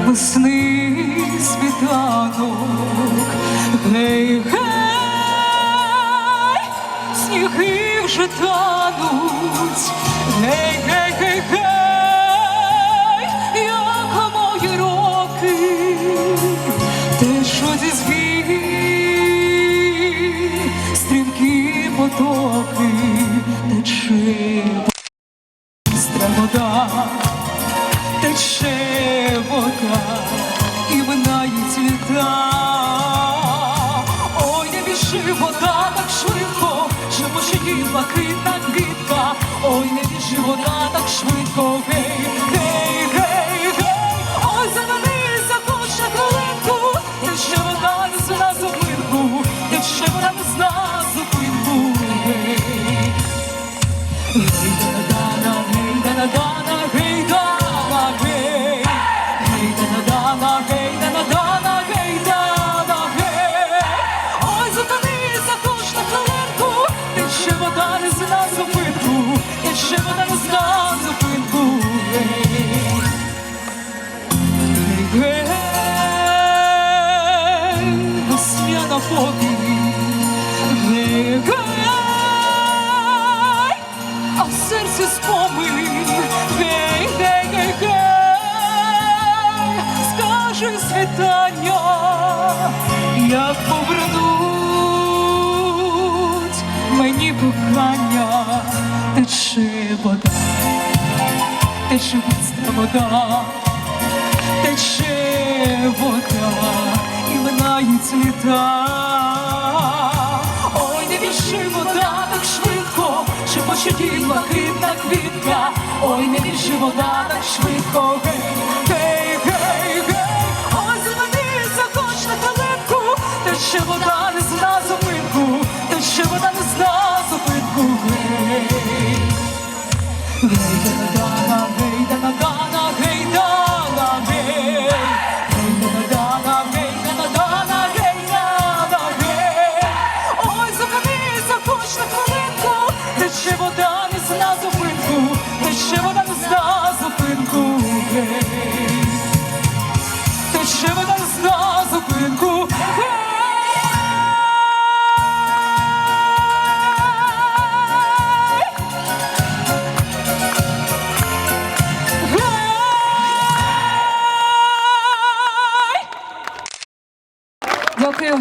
Весни світанок, гей, гей, сніги вже тануть, гей, гей, гей, гей, як мої роки, течуть із гір, стрімкі потоки, тече бистра вода, тече вода, і минають літа. Ой, не біжи, вода так швидко, що почині блакитна квітка. Ой, не біжи, вода так швидко, гей, гей, гей, гей. Ой, завалися, хоч на хвилинку, тече вода не зна зупинку, тече вода не зна зупинку, гей. Гей, да-да-да, гей, да-да-да, гей, да-да, гей. Гей, да-да-да, гей, да-да-да, гей, да-да, гей. Ой, зупинися, хоч на хвилинку, тече вода не зна зупинку, тече вода не зна зупинку, гей. Гей, гей, весняна повінь, гей, гей, а в серці спомин, гей, гей, гей, гей, скажи світання, як повернуть мені кохання. Тече вода, тече бистра вода, тече вода, і минають літа. Ой, не біжи, вода так швидко, що почуті блакитна квітка. Ой, не біжи, вода так швидко, гей, гей, гей, гей. Ой, зупинися, хоч на хвилинку, тече вода не зна зупинку, тече вода не зна зупинку, гей. Гей, да-да-да, гей, да-да-да, гей, да-да, гей. Гей, да-да-да, гей, да-да-да, гей, да-да, гей. Ой, зупинися, хоч на хвилинку, тече вода не зна зупинку, тече вода не зна зупинку, гей. Тече вода не зна зупинку, гей. Дякую.